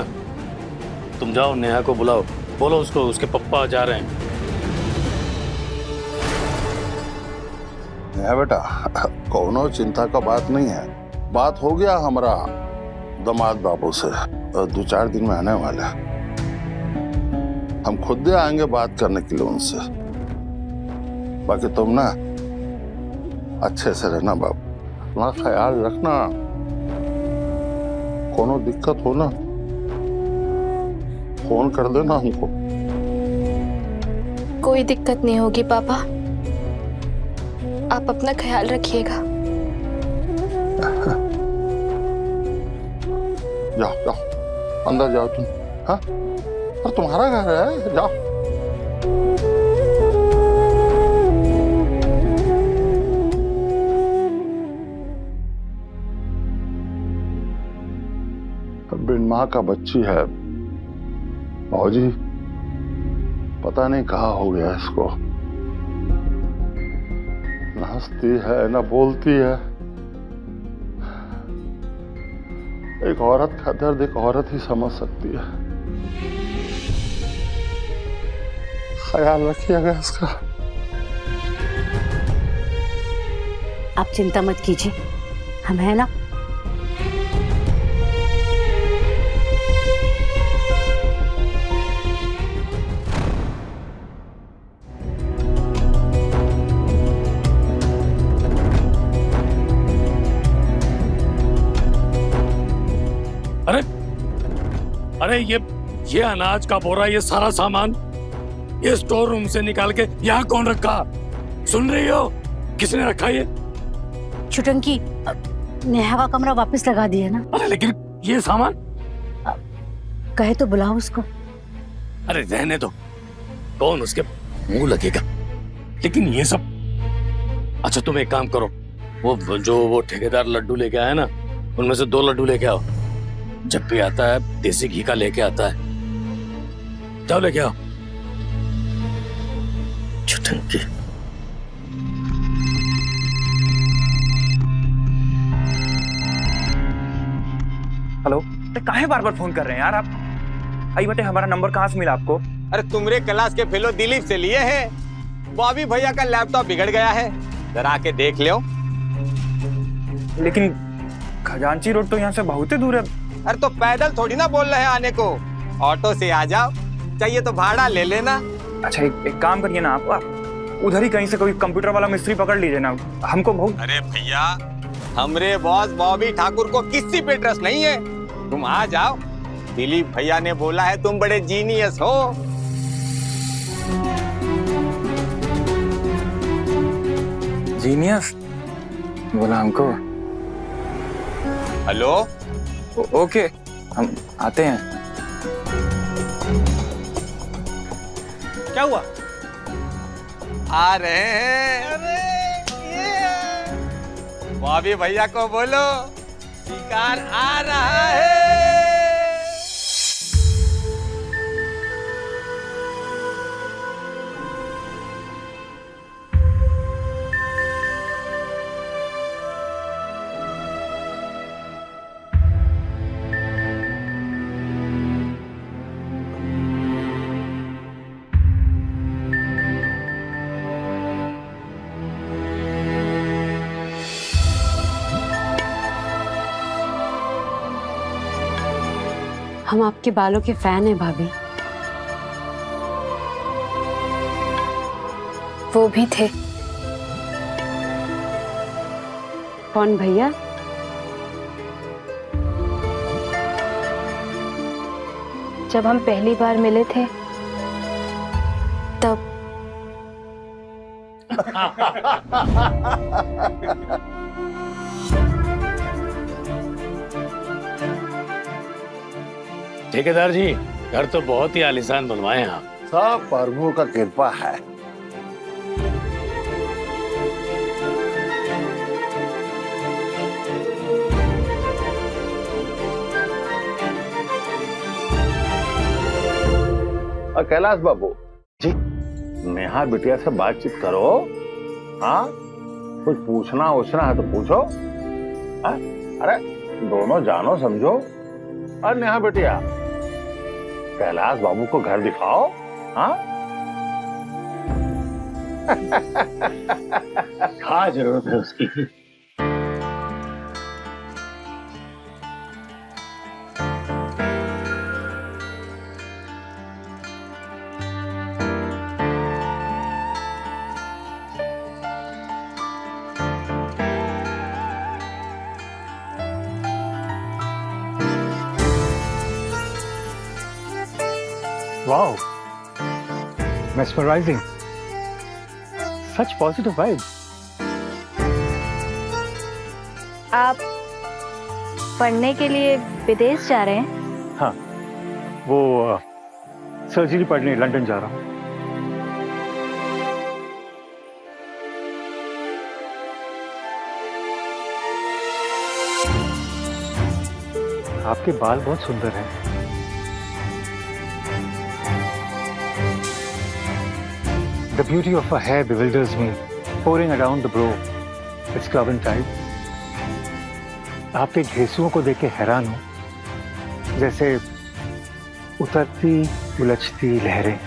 तुम जाओ नेहा को बुलाओ, बोलो उसको उसके पप्पा जा रहे हैं। नेहा बेटा, कोनो चिंता का बात नहीं है। बात हो गया हमारा दामाद बाबू से, 2-4 दिन में आने वाले हैं। हम खुद ही आएंगे बात करने के लिए उनसे। बाकी तुम ना अच्छे से रहना बाबू, अपना ख्याल रखना। कोनो दिक्कत हो ना फोन कर देना हमको। कोई दिक्कत नहीं होगी पापा, आप अपना ख्याल रखिएगा। जाओ जाओ, अंदर जाओ तुम। हाँ, और तुम्हारा घर है, जाओ। बिन माँ का बच्ची है भाजी, पता नहीं कहाँ हो गया इसको। न हंसती है न बोलती है। एक औरत का दर्द एक औरत ही समझ सकती है। ख्याल रखिएगा इसका। आप चिंता मत कीजिए, हम हैं ना। अरे अरे ये अनाज का बोरा, ये सारा सामान ये स्टोर रूम से निकाल के यहाँ कौन रखा? सुन रही हो? किसने रखा ये? छुटंकी, नेहा का कमरा वापस लगा दिया ना। अरे लेकिन ये सामान कहे तो बुलाओ उसको। अरे रहने दो, कौन उसके मुंह लगेगा। लेकिन ये सब, अच्छा तुम एक काम करो, वो ठेकेदार लड्डू लेके आया ना, उनमें से 2 लड्डू लेके आओ। जब भी आता है देसी घी का लेके आता है। जाओ लेके आओ। छुटंकी, हेलो, काहे बार-बार फोन कर रहे हैं यार आप? आई बटे, हमारा नंबर कहाँ से मिला आपको? अरे तुमरे क्लास के फेलो दिलीप से लिए हैं। बॉबी भैया का लैपटॉप बिगड़ गया है, जरा आके देख लो। लेकिन खजांची रोड तो यहाँ से बहुत ही दूर है। अरे तो पैदल थोड़ी ना बोल रहे हैं आने को, ऑटो से आ जाओ, चाहिए तो भाड़ा ले लेना। अच्छा एक काम करिए ना, आप उधर ही कहीं से कोई कंप्यूटर वाला मिस्त्री पकड़ लीजिए ना, हमको बहुत। अरे भैया, हमरे बॉस बॉबी ठाकुर को किसी पे ट्रस्ट नहीं है, तुम आ जाओ। दिलीप भैया ने बोला है तुम बड़े जीनियस हो। जीनियस बोला हमको? हेलो, ओके, हम आते हैं। क्या हुआ? आ रहे हैं। अरे बॉबी भैया को बोलो शिकार आ रहा है। हम आपके बालों के फैन हैं भाभी। वो भी थे। कौन भैया? जब हम पहली बार मिले थे तब। ठेकेदार जी, घर तो बहुत ही आलीशान बनवाए हैं आप। सब प्रभु का कृपा है। और कैलाश बाबू जी, नेहा बिटिया से बातचीत करो। हाँ, कुछ पूछना उछना है तो पूछो। हाँ? अरे दोनों जानो समझो। और नेहा बिटिया, कैलाश बाबू को घर दिखाओ। हाँ क्या जरूरत है उसकी? Wow, mesmerizing. Such positive vibes. आप पढ़ने के लिए विदेश जा रहे हैं? हाँ, वो सर्जरी पढ़ने लंदन जा रहा हूँ। आपके बाल बहुत सुंदर हैं। The beauty of her hair bewilders me, pouring around the brow. It's club and tight. आपके घेंसुओं को देख के हैरान हूँ, जैसे उतरती उलझती लहरें।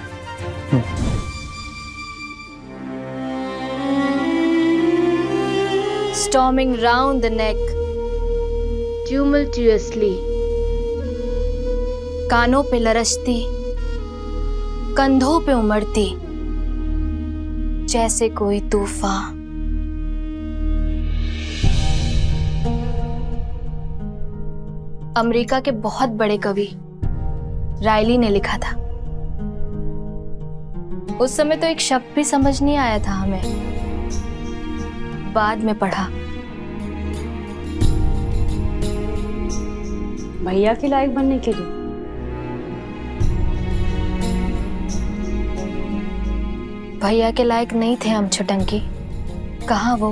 Storming round the neck, tumultuously, कानों पे लरचती, कंधों पे उमड़ती, जैसे कोई तूफान। अमेरिका के बहुत बड़े कवि रायली ने लिखा था। उस समय तो एक शब्द भी समझ नहीं आया था हमें, बाद में पढ़ा। भैया के लायक बनने के लिए भैया के लायक नहीं थे हम छुटंकी। कहाँ वो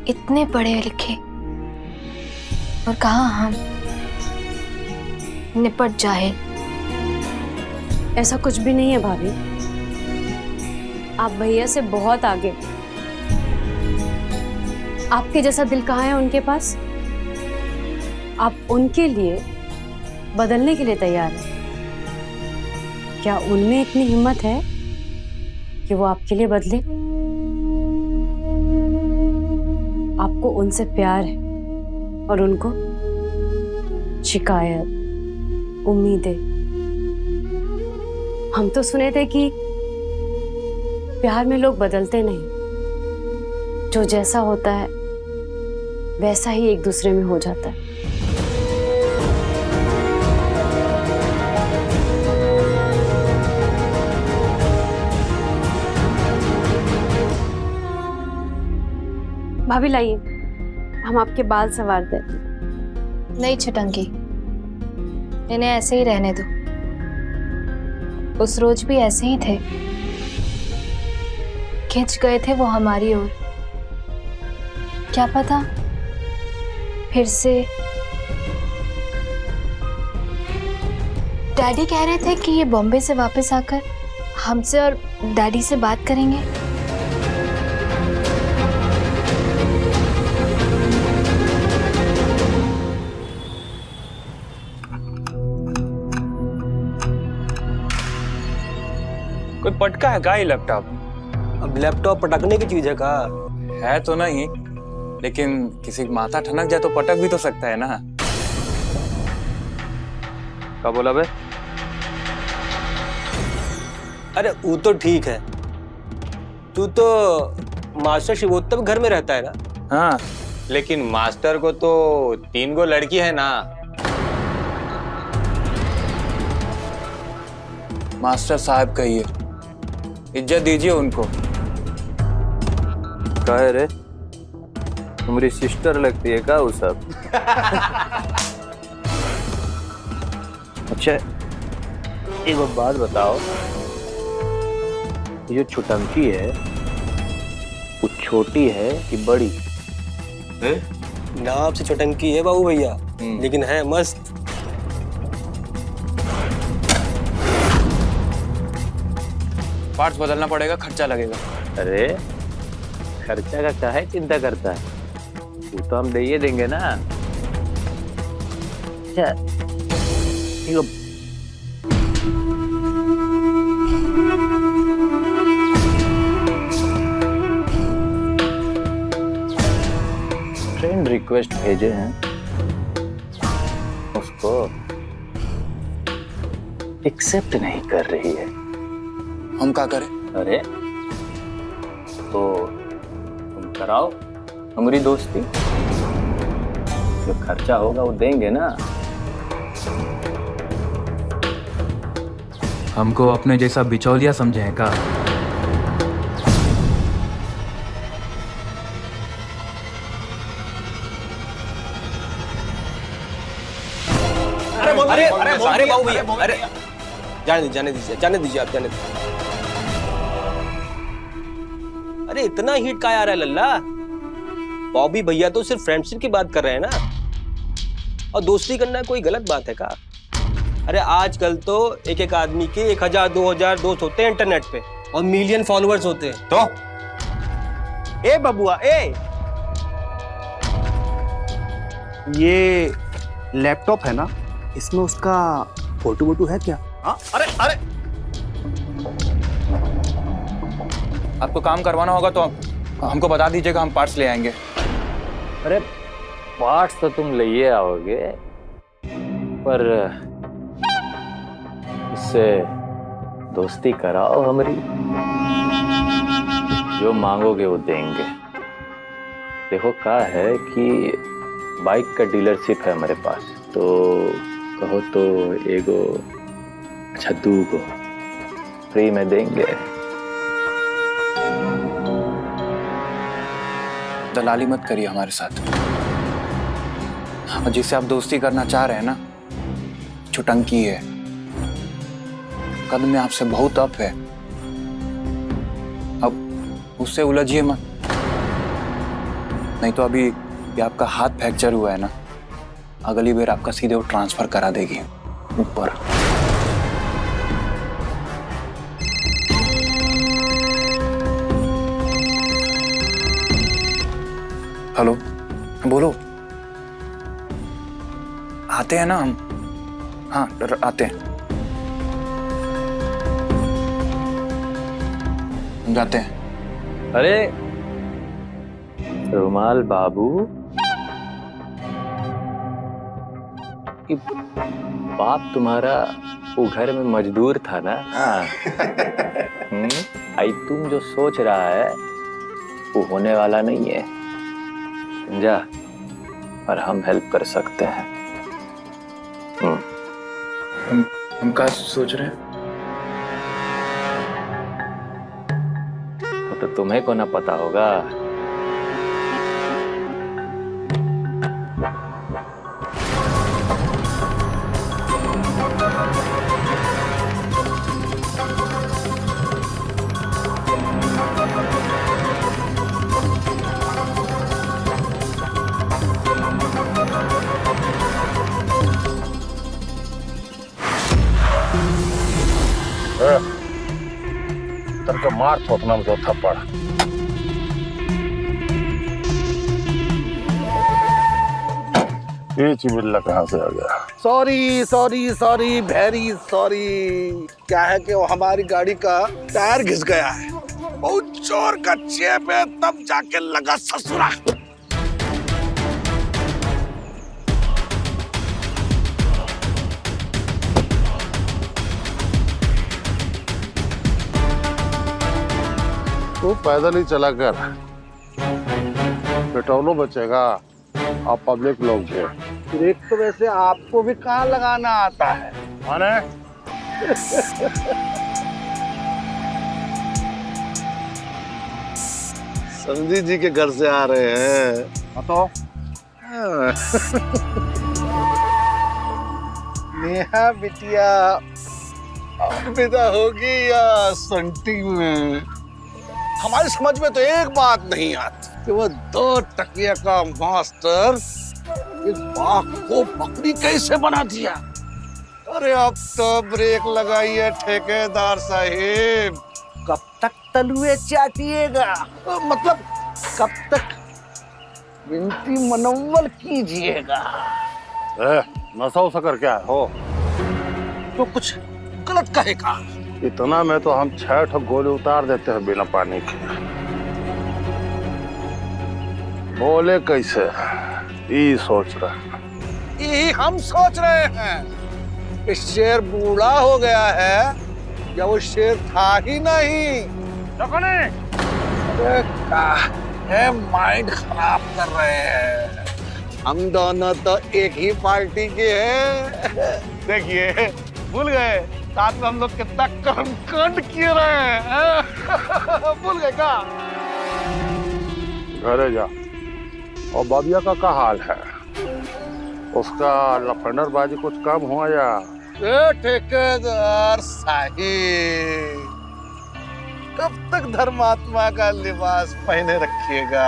इतने पढ़े लिखे, और कहाँ हम निपट जाहिल। ऐसा कुछ भी नहीं है भाभी, आप भैया से बहुत आगे। आपके जैसा दिल कहाँ है उनके पास? आप उनके लिए बदलने के लिए तैयार हैं। क्या उनमें इतनी हिम्मत है कि वो आपके लिए बदले? आपको उनसे प्यार है और उनको शिकायत, उम्मीदें। हम तो सुने थे कि प्यार में लोग बदलते नहीं, जो जैसा होता है वैसा ही एक दूसरे में हो जाता है। भाभी लाइए, हम आपके बाल संवार देते। नहीं छुटंकी, इन्हें ऐसे ही रहने दो। उस रोज भी ऐसे ही थे, खिंच गए थे वो हमारी ओर। क्या पता फिर से। डैडी कह रहे थे कि ये बॉम्बे से वापस आकर हमसे और डैडी से बात करेंगे। कोई पटका है का ये लैपटॉप? अब लैपटॉप पटकने की चीज है का? है तो नहीं, लेकिन किसी का माथा ठनक जाए तो पटक भी तो सकता है ना। क्या बोला बे? अरे वो तो ठीक है, तू तो मास्टर शिवोत्तम घर में रहता है ना। हाँ, लेकिन मास्टर को तो 3 गो लड़की है ना। मास्टर साहब कहिए, इज्जत दीजिए उनको। कहे रे, तुम्हारी सिस्टर लगती है क्या वो सब? अच्छा, एक बात बताओ, ये जो छुटंकी है वो छोटी है कि बड़ी है? नाम से छुटंकी है बाबू भैया, लेकिन है मस्त। पार्ट्स बदलना पड़ेगा, खर्चा लगेगा। अरे खर्चा का काहे चिंता करता है, वो तो हम दे ही देंगे ना। अच्छा ठीक है। फ्रेंड रिक्वेस्ट भेजे हैं, उसको एक्सेप्ट नहीं कर रही है। हम क्या करें? अरे तो तुम कराओ हमारी दोस्ती, जो खर्चा होगा वो देंगे ना। हमको अपने जैसा बिचौलिया समझे का? अरे अरे बाबू भैया, अरे जाने दीजिए आप जाने दीजिए। अरे इतना हीट का आ रहा है लल्ला? बॉबी भैया तो सिर्फ फ्रेंडशिप की बात कर रहे हैं ना, और दोस्ती करना कोई गलत बात है का? अरे आजकल तो एक एक आदमी के 1000 2000 दोस्त होते हैं इंटरनेट पे, और मिलियन फॉलोअर्स होते हैं। तो ए बबुआ ए, ये लैपटॉप है ना, इसमें उसका फोटो वोटो है क्या? हाँ अरे अरे आपको काम करवाना होगा तो हमको बता दीजिएगा, हम पार्ट्स ले आएंगे। अरे पार्ट्स तो तुम ले आओगे, पर इससे दोस्ती कराओ हमारी, जो मांगोगे वो देंगे। देखो क्या है कि बाइक का डीलरशिप है हमारे पास, तो कहो तो एगो अच्छा 2 को फ्री में देंगे। दलाली मत करिए हमारे साथ, और जिससे आप दोस्ती करना चाह रहे हैं ना, छुटंकी है, कद में आपसे बहुत अप है। अब उससे उलझिए मत, नहीं तो अभी ये आपका हाथ फ्रैक्चर हुआ है ना, अगली बार आपका सीधे वो ट्रांसफर करा देगी ऊपर। हेलो, बोलो। आते हैं ना हम, हाँ आते हैं, हम जाते हैं। अरे रुमाल बाबू, कि बाप तुम्हारा वो घर में मजदूर था ना। आई तुम जो सोच रहा है वो होने वाला नहीं है, समझा? और हम हेल्प कर सकते हैं। हम क्या सोच रहे हैं? तो तुम्हें को ना पता होगा। करके मार थोपना में थप्पड़। ये चिबिल्ला कहाँ से आ गया? Sorry sorry sorry very sorry. क्या है कि वो हमारी गाड़ी का टायर घिस गया है, बहुत जोर का चेप है, तब जाके लगा ससुरा। तू पैदल ही चला कर, पेट्रोलो बचेगा और पब्लिक लोग भी। ब्रेक तो वैसे आपको भी कहाँ लगाना आता है? माने समझी जी के घर से आ रहे हैं। बताओ। नेहा बिटिया विदा होगी या संटी में? हमारी समझ में तो एक बात नहीं आती कि वो 2 टकिया का मास्टर इस बाघ को बकरी कैसे बना दिया। अरे अब तो ब्रेक लगाइए ठेकेदार साहिब, तलुए चाटिएगा? मतलब कब तक बिनती मनव्वल कीजिएगा? नशा उसा कर क्या हो? तो कुछ गलत कहेगा? इतना में तो हम 6 ठो गोली उतार देते हैं बिना पानी के। बोले कैसे ये सोच रहे? यही हम सोच रहे हैं कि शेर बूढ़ा हो गया है या वो शेर था ही नहीं। अरे काहे माइंड खराब कर रहे हैं? हम दोनों तो एक ही पार्टी के हैं। देखिए, भूल गए साथ में हम लोग कितना कर्मकांड किए रहे हैं। भूल गए का? घरे जा। और बाबिया का क्या हाल है? उसका लफंडरबाजी कुछ कम हुआ या? ठेकेदार साहिब, कब तक धर्मात्मा का लिबास पहने रखिएगा?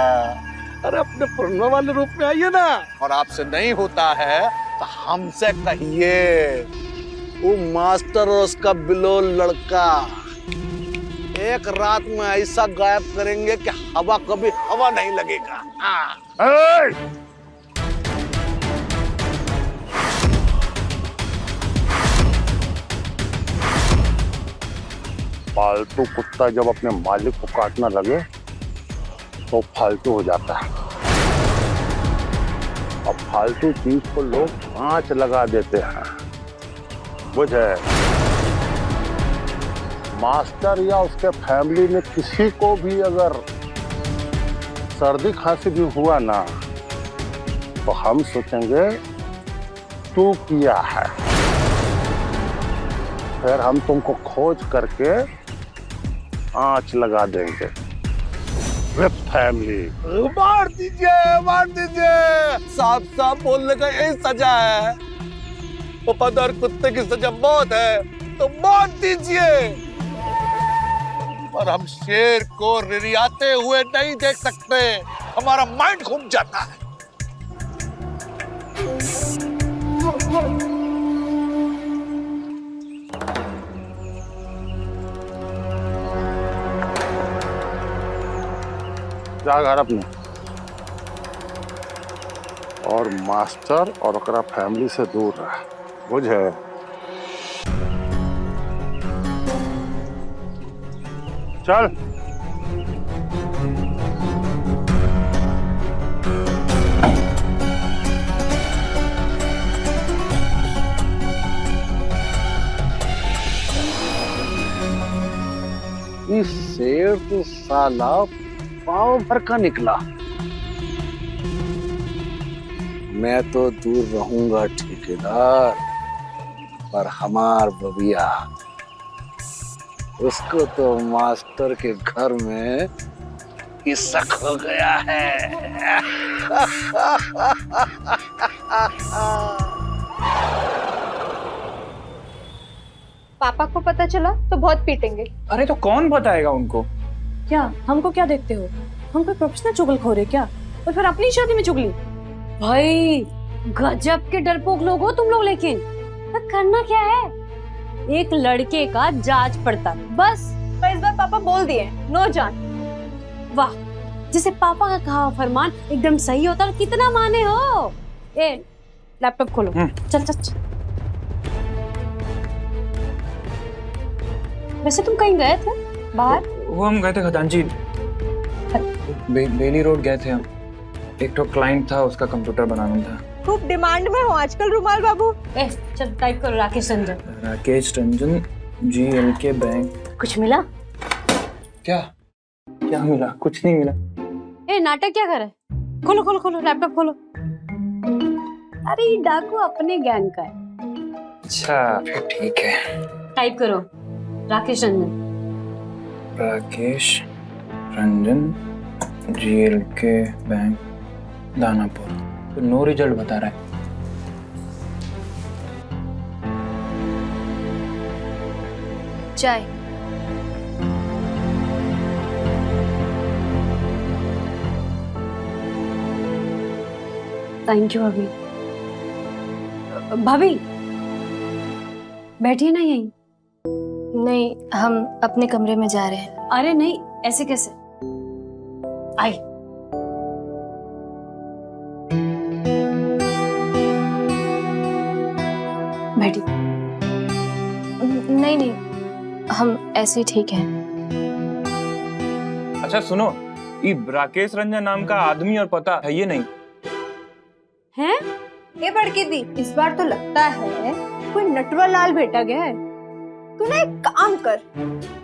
अरे अपने पुराने वाले रूप में आइए ना। और आपसे नहीं होता है तो हमसे कहिए। वो मास्टर और उसका बिलोल लड़का एक रात में ऐसा गायब करेंगे कि हवा कभी हवा नहीं लगेगा। पालतू कुत्ता जब अपने मालिक को काटना लगे तो फालतू हो जाता है। अब फालतू चीज को लोग आंच लगा देते हैं, बुझे? मास्टर या उसके फैमिली में किसी को भी अगर सर्दी खांसी भी हुआ ना तो हम सोचेंगे तू किया है, फिर हम तुमको खोज करके आंच लगा देंगे विद फैमिली। मार दीजिए, मार दीजिए। साफ साफ बोलने का यही सजा है। वफादार कुत्ते की सजा मौत है तो मार दीजिए। पर हम शेर को रिरियाते हुए नहीं देख सकते, हमारा माइंड घूम जाता है। जा घर अपने और मास्टर और ओकरा फैमिली से दूर रह, बुझे? चल। इस शेर तो साला पाव भर का निकला। मैं तो दूर रहूंगा ठेकेदार, पर हमार बबिया, उसको तो मास्टर के घर में इसक हो गया है। पापा को पता चला तो बहुत पीटेंगे। अरे तो कौन बताएगा उनको? क्या हमको क्या देखते हो? हम कोई प्रोफेशनल चुगलखोर है क्या? और फिर अपनी शादी में चुगली? भाई गजब के डरपोक लोग हो तुम लोग। लेकिन तो करना क्या है? एक लड़के का जांच पड़ताल बस। पर इस बार पापा बोल दिए नो जान। वाह, जिसे पापा का कहा फरमान एकदम सही होता है, कितना माने हो। ए लैपटॉप खोलो। चल चल चल। वैसे तुम कहीं गए थे बाहर? वो हम गए थे खजांची, बेली रोड गए थे हम। एक तो क्लाइंट था, उसका कंप्यूटर बनाना था। खूब डिमांड में हो आजकल रुमाल बाबू। ए चल टाइप करो राकेश रंजन। Rakesh Ranjan GLK bank. कुछ मिला? क्या क्या मिला? कुछ नहीं मिला। ए नाटक क्या कर रहा है? खोलो खोलो खोलो लैपटॉप खोलो। अरे ये डाकू अपने गैंग का है। अच्छा फिर ठीक है। टाइप करो राकेश रंजन। Rakesh Ranjan GLK bank Danapur. तो नो रिजल्ट बता रहा है। चाय। थैंक यू भाभी। भाभी बैठिए ना यहीं, नहीं, हम अपने कमरे में जा रहे हैं। अरे नहीं, ऐसे कैसे? आई। बैठी। नहीं नहीं, हम ऐसे ही ठीक हैं। अच्छा सुनो, ये राकेश रंजन नाम का आदमी और पता है ये नहीं हैं? ये बड़की दी, इस बार तो लगता है कोई नटवर लाल भेटा गया है। तू ना एक काम कर,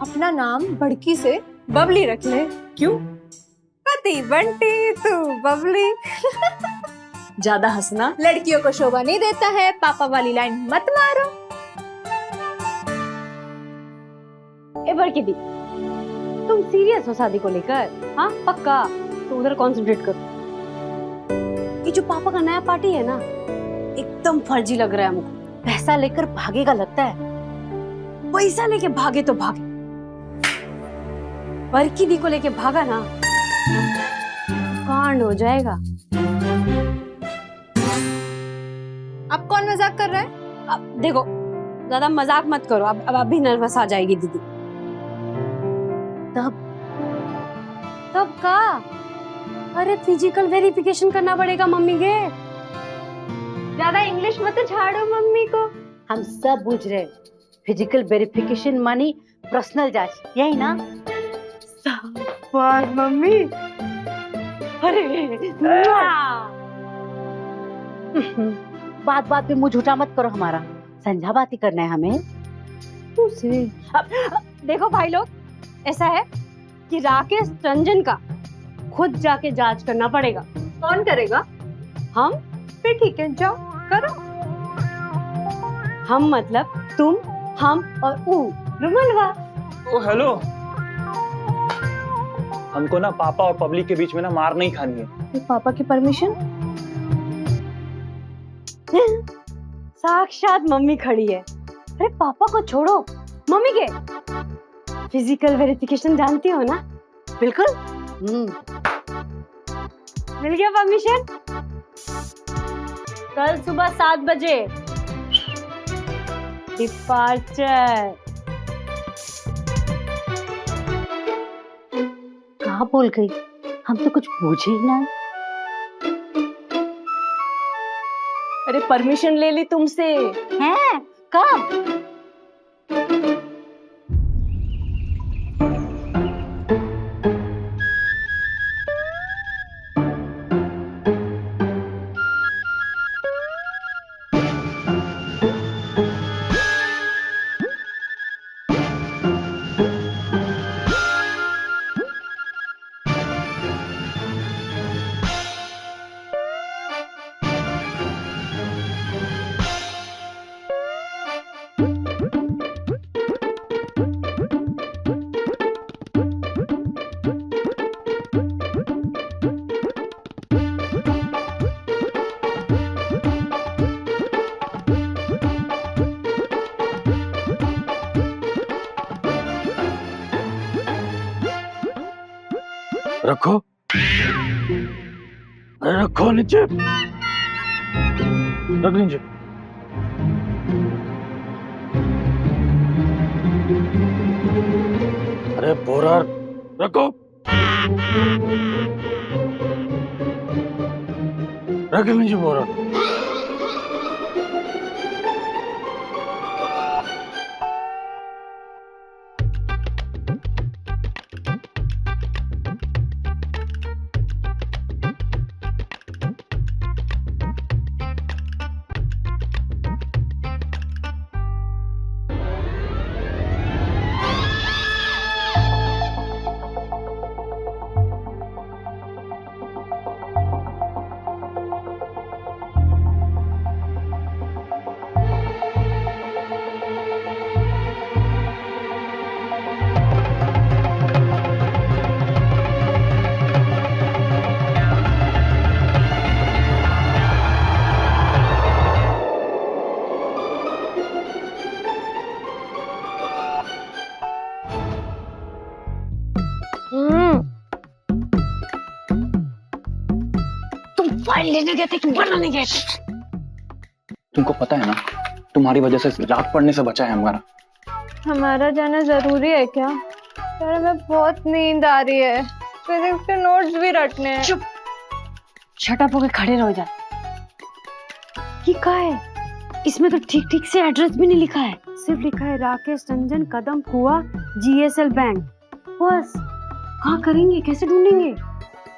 अपना नाम बड़की से बबली रख ले। क्यों? पति बंटी, तू बबली। ज्यादा हंसना लड़कियों को शोभा नहीं देता है, पापा वाली लाइन मत मारो। ए बड़की दी, तुम सीरियस हो शादी को लेकर? हाँ पक्का? तो उधर कॉन्सेंट्रेट करो। ये जो पापा का नया पार्टी है ना, एकदम फर्जी लग रहा है हमको। पैसा लेकर भागेगा लगता है। पैसा लेके भागे तो भागे, बड़की दी को लेके भागा ना, कांड हो जाएगा। अब कौन मजाक कर रहा है? अब देखो, ज्यादा मजाक मत करो। अब अभी नर्वस आ जाएगी दीदी। तब का? अरे फिजिकल वेरिफिकेशन करना पड़ेगा मम्मी के। ज्यादा इंग्लिश मत झाड़ो मम्मी को। हम सब बुझ रहे हैं। फिजिकल वेरिफिकेशन मानी पर्सनल जांच, यही ना? शाबाश मम्मी। अरे बात बात पे मुंह झूठा मत करो हमारा। संझा बात ही करना है हमें। तुझसे अब देखो भाई लोग, ऐसा है कि राकेश रंजन का खुद जाके जांच करना पड़ेगा। कौन करेगा? हम। फिर ठीक है, जाओ करो। हम मतलब तुम, हम और रुमलवा। ओ हेलो, हमको ना पापा और पब्लिक के बीच में ना मार नहीं खानी है। पापा की परमिशन? साक्षात मम्मी खड़ी है। अरे पापा को छोड़ो, मम्मी के फिजिकल वेरिफिकेशन जानती हो ना? बिल्कुल। मिल गया परमिशन। कल सुबह 7 बजे डिपार्चर। कहाँ बोल गई? हम तो कुछ पूछे ही ना। अरे परमिशन ले ली तुमसे। हैं? कब? रखो, अरे रखो नीचे, रख नीचे। अरे बोरा रखो, रख नीचे बोरा। फाइल लेने गए थे कि बनाने गए थे? तुमको पता है ना, तुम्हारी वजह से रात पड़ने से बचा है हमारा। हमारा जाना जरूरी है क्या? यार हमें बहुत नींद आ रही है, फिजिक्स के नोट्स भी रटने हैं। चुप, शटअप होके खड़े रहो जा। ये क्या है? इसमें तो ठीक ठीक से एड्रेस भी नहीं लिखा है, सिर्फ लिखा है राकेश रंजन कदम कुआ GSL बैंक। बस कहाँ करेंगे, कैसे ढूंढेंगे?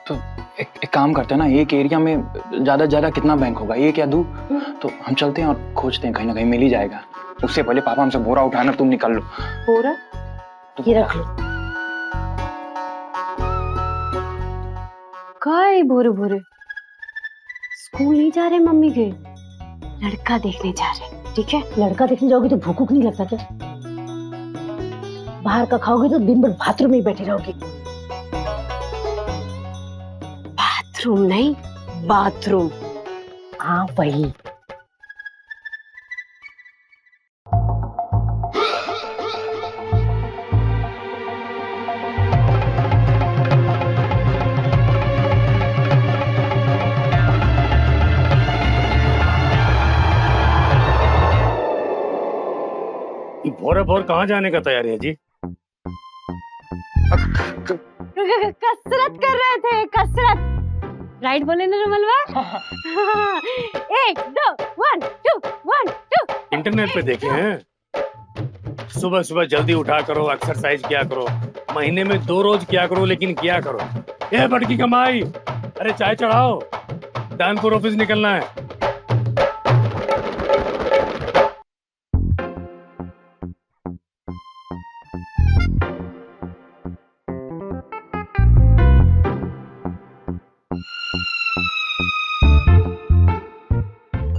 तो एक काम करते हैं ना, एक एरिया में ज्यादा ज्यादा कितना बैंक होगा, एक या दो, तो हम चलते हैं और खोजते हैं, कहीं ना कहीं मिल ही जाएगा। उससे पहले पापा हमसे बोरा उठाना, तुम निकल लो। बोरा तो ये रख लो। क्या है बोरे बोरे? स्कूल नहीं जा रहे मम्मी के, लड़का देखने जा रहे। ठीक है, लड़का देखने जाओगी तो भूख नहीं लगता क्या? बाहर का खाओगी तो दिन भर बाथरूम में ही बैठी रहोगी। बाथरूम नहीं, बाथरूम। हाँ वही। ये भोरे भोर कहाँ जाने का तैयारी है जी? कसरत कर रहे थे, कसरत। राइट बोले ना रुमलवा? 1 2 1 2 1 2। इंटरनेट पे देखे हैं, सुबह सुबह जल्दी उठा करो, एक्सरसाइज किया करो, महीने में 2 रोज किया करो, लेकिन किया करो। ए बटकी कमाई, अरे चाय चढ़ाओ, दानपुर ऑफिस निकलना है।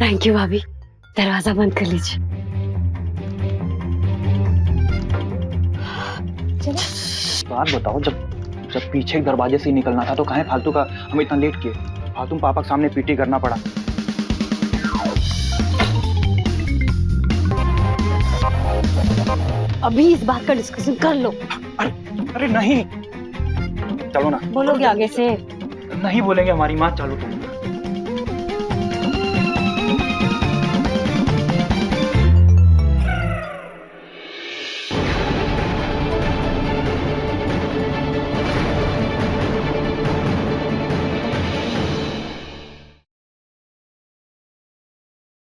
थैंक यू भाभी, दरवाजा बंद कर लीजिए। बात बताओ, जब पीछे के दरवाजे से ही निकलना था तो काहे फालतू का हम इतना लेट किए? फालतू पापा के सामने पीटी करना पड़ा। अभी इस बात का डिस्कशन कर लो। अरे नहीं, चलो ना। बोलोगे आगे से? नहीं बोलेंगे, हमारी माँ, चलो तुम।